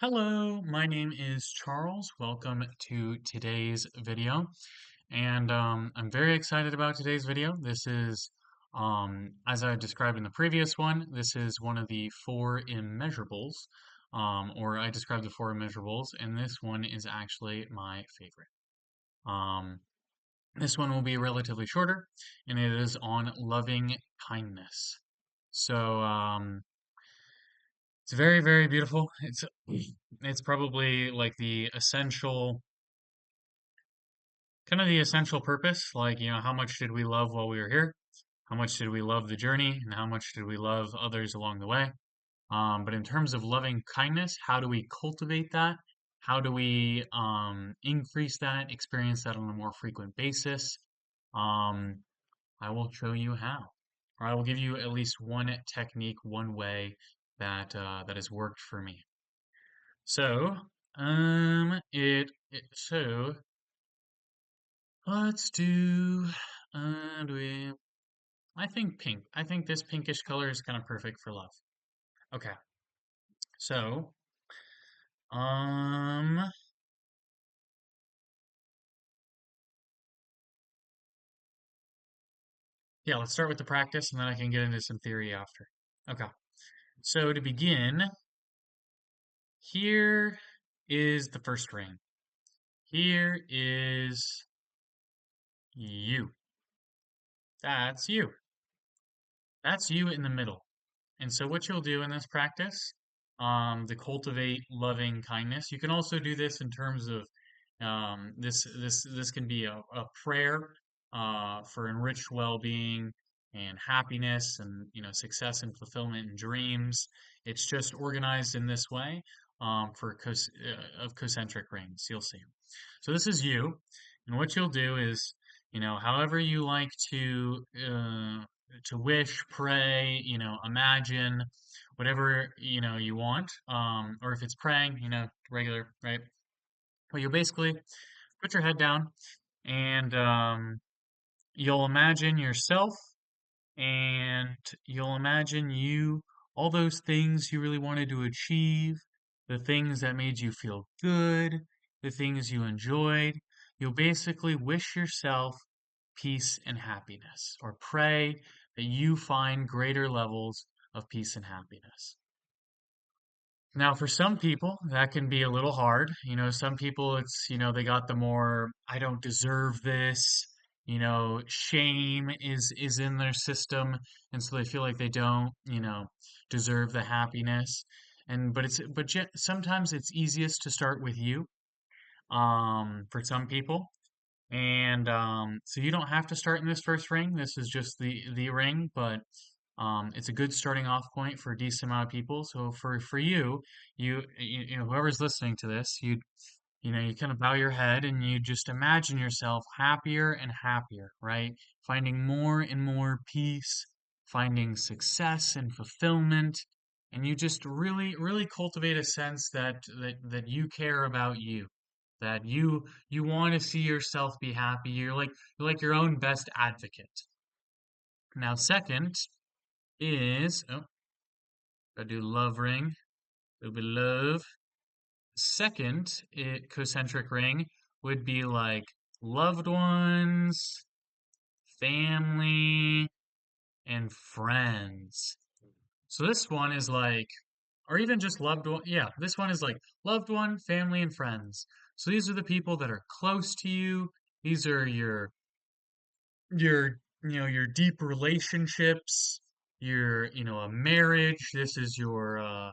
Hello, my name is Charles. Welcome to today's video. I'm very excited about today's video. This is, as I described in the previous one, this is one of the four immeasurables, or I described the four immeasurables, and this one is actually my favorite. Um, this one will be relatively shorter, and it is on loving kindness. So, it's very, very beautiful. It's probably like the essential, kind of the essential purpose. Like, how much did we love while we were here? How much did we love the journey? And how much did we love others along the way? But in terms of loving kindness, how do we cultivate that? How do we increase that, experience that on a more frequent basis? Um, I will show you how, or I will give you at least one technique, one way that has worked for me. So, so let's do, do we, I think pink. I think this pinkish color is kind of perfect for love. Okay, so, um, yeah, let's start with the practice and then I can get into some theory after. Okay, so to begin, here is the first ring. Here is you. That's you. That's you in the middle. And so what you'll do in this practice, to cultivate loving kindness, you can also do this in terms of this can be a prayer for enriched well-being and happiness and success and fulfillment and dreams. It's just organized in this way of concentric rings. You'll see. So this is you, and what you'll do is, however you like to wish, pray, imagine, whatever, you want. Or if it's praying, regular, right? But you'll basically put your head down and you'll imagine yourself and you'll imagine all those things you really wanted to achieve, the things that made you feel good, the things you enjoyed. You'll basically wish yourself peace and happiness, or pray that you find greater levels of peace and happiness. Now, for some people, that can be a little hard. Some people they got the more, I don't deserve this, shame is in their system, and so they feel like they don't, deserve the happiness. Sometimes it's easiest to start with you, for some people. And so you don't have to start in this first ring. This is just the ring, but it's a good starting off point for a decent amount of people. So for you, whoever's listening to this, you kind of bow your head and you just imagine yourself happier and happier, right? Finding more and more peace, finding success and fulfillment, and you just really, really cultivate a sense that you care about you, that you want to see yourself be happy. You're like your own best advocate. Now, second is gotta do love ring. It'll be love. Second, concentric ring would be like loved ones, family, and friends. So this one is like, or even just loved one. Yeah, this one is like loved one, family, and friends. So these are the people that are close to you. These are your deep relationships, a marriage. This is your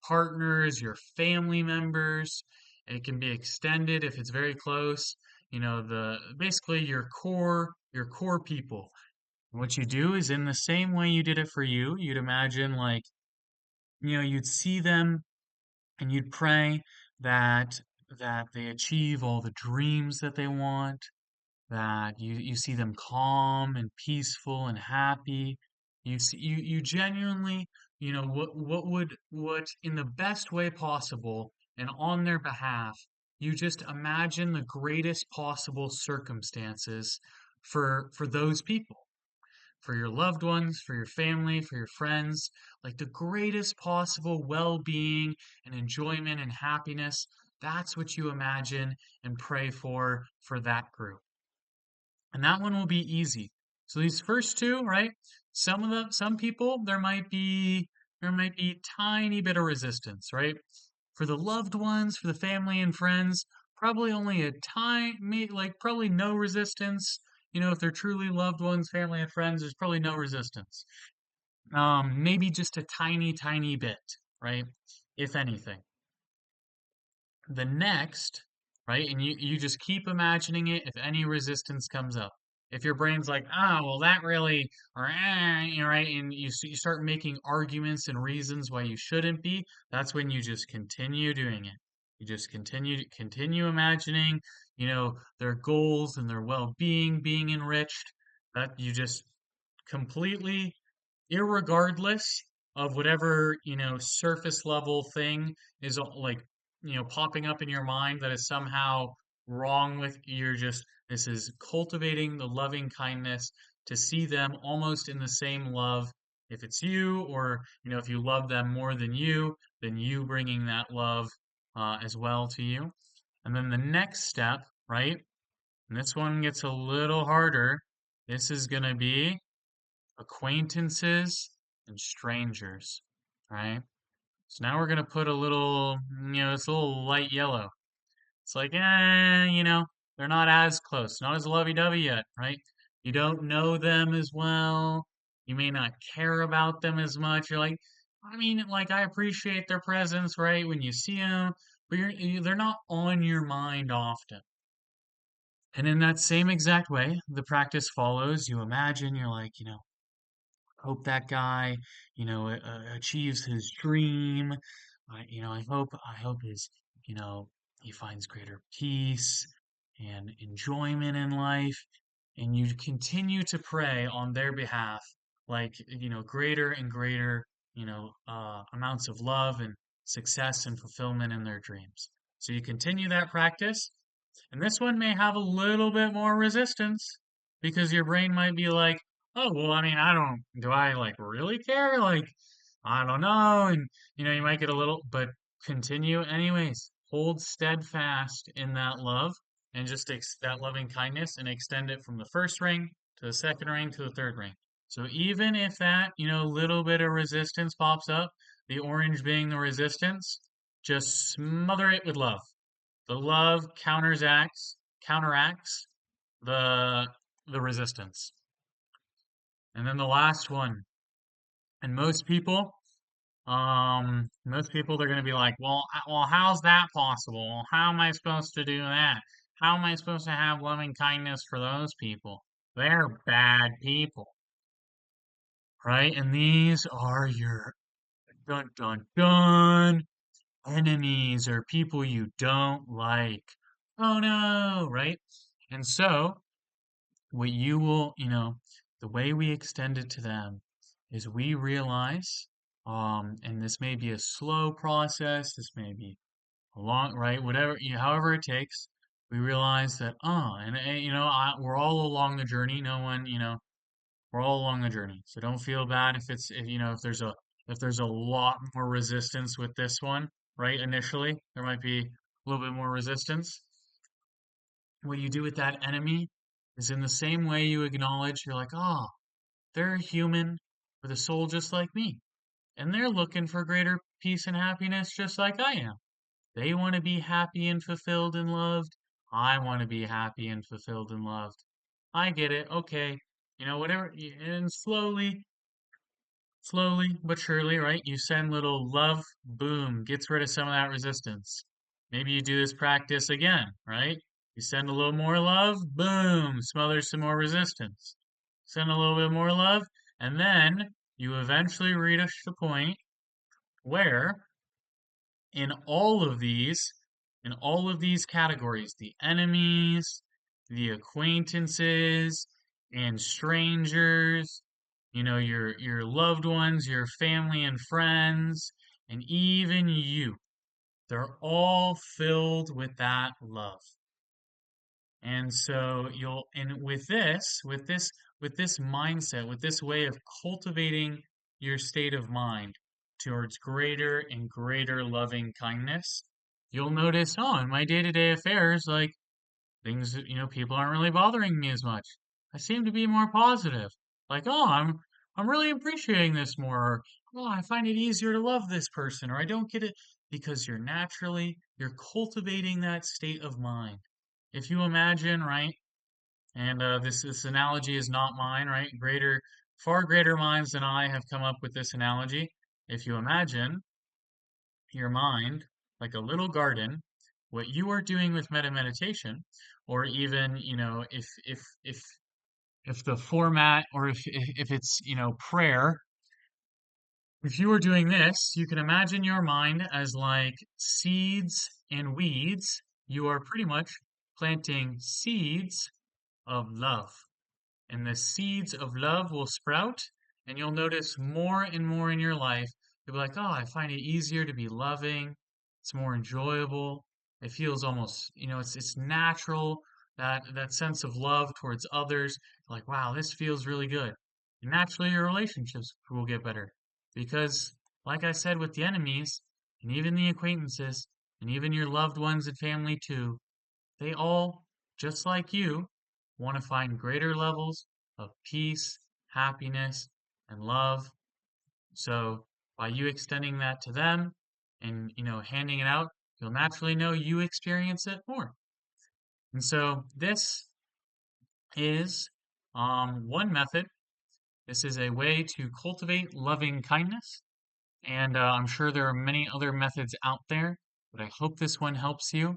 partners, your family members. It can be extended if it's very close. The basically your core people. What you do is in the same way you did it for you, you'd imagine like, you'd see them and you'd pray that that they achieve all the dreams that they want, that you see them calm and peaceful and happy. You genuinely, what in the best way possible and on their behalf, you just imagine the greatest possible circumstances for those people. for your loved ones, for your family, for your friends, like the greatest possible well-being and enjoyment and happiness. That's what you imagine and pray for that group. And that one will be easy. So these first two, right? Some people there might be tiny bit of resistance, right? For the loved ones, for the family and friends, probably only a tiny, like probably no resistance. If they're truly loved ones, family and friends, there's probably no resistance. Maybe just a tiny, tiny bit, right? If anything. The next, right? And you just keep imagining it if any resistance comes up. If your brain's like, oh, well, that really, or, right? And you start making arguments and reasons why you shouldn't be, that's when you just continue doing it. You just continue imagining, their goals and their well-being being enriched. That you just completely, irregardless of whatever, surface level thing is like, popping up in your mind that is somehow wrong with you're just this is cultivating the loving kindness to see them almost in the same love. If it's you, or if you love them more than you, then you bringing that love as well to you. And then the next step, right? And this one gets a little harder. This is going to be acquaintances and strangers, right? So now we're gonna put a little, it's a little light yellow. It's like, they're not as close, not as lovey-dovey yet, right? You don't know them as well. You may not care about them as much. You're like, I mean, like I appreciate their presence, right? When you see them, but they're not on your mind often. And in that same exact way, the practice follows. You imagine, you're like, hope that guy, achieves his dream. I hope he finds greater peace and enjoyment in life. And you continue to pray on their behalf, like, greater and greater, amounts of love and success and fulfillment in their dreams. So you continue that practice, and this one may have a little bit more resistance because your brain might be like, oh, well, I mean, do I like really care? Like, I don't know. And, you might get a little, but continue anyways. Hold steadfast in that love and just that loving kindness and extend it from the first ring to the second ring to the third ring. So even if that, little bit of resistance pops up, the orange being the resistance, just smother it with love. The love counteracts the the resistance. And then the last one. And most people they're going to be like, well, how's that possible? Well, how am I supposed to do that? How am I supposed to have loving kindness for those people? They're bad people, right? And these are your dun dun dun enemies or people you don't like. Oh no, right? And so what you will, the way we extend it to them is we realize, and this may be a slow process, this may be a long, right? Whatever, however it takes, we realize that, we're all along the journey. No one, we're all along the journey. So don't feel bad if there's a lot more resistance with this one, right? Initially, there might be a little bit more resistance. What you do with that enemy is in the same way you acknowledge, you're like, oh, they're a human with a soul just like me. And they're looking for greater peace and happiness just like I am. They want to be happy and fulfilled and loved. I want to be happy and fulfilled and loved. I get it. Okay. Whatever. And slowly but surely, right? You send little love, boom, gets rid of some of that resistance. Maybe you do this practice again, right? You send a little more love, boom, smothers some more resistance. Send a little bit more love, and then you eventually reach the point where in all of these, in all of these categories, the enemies, the acquaintances, and strangers, your loved ones, your family and friends, and even you, they're all filled with that love. And so and with this with this mindset, with this way of cultivating your state of mind towards greater and greater loving kindness, you'll notice, oh, in my day-to-day affairs, like things, people aren't really bothering me as much. I seem to be more positive. Like, oh, I'm really appreciating this more. Or, oh, I find it easier to love this person, or I don't get it because you're cultivating that state of mind. If you imagine, right, and this analogy is not mine, right? Far greater minds than I have come up with this analogy. If you imagine your mind like a little garden, what you are doing with meditation, or even, if the format, or if it's, prayer, if you are doing this, you can imagine your mind as like seeds and weeds. You are pretty much planting seeds of love. And the seeds of love will sprout, and you'll notice more and more in your life. You'll be like, oh, I find it easier to be loving. It's more enjoyable. It feels almost, it's natural, that sense of love towards others. Like, wow, this feels really good. And naturally, your relationships will get better. Because, like I said, with the enemies, and even the acquaintances, and even your loved ones and family too, they all, just like you, want to find greater levels of peace, happiness, and love. So by you extending that to them and, handing it out, you'll naturally know you experience it more. And so this is one method. This is a way to cultivate loving kindness. And I'm sure there are many other methods out there, but I hope this one helps you.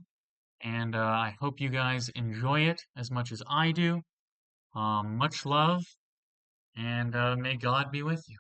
And I hope you guys enjoy it as much as I do. Much love, and may God be with you.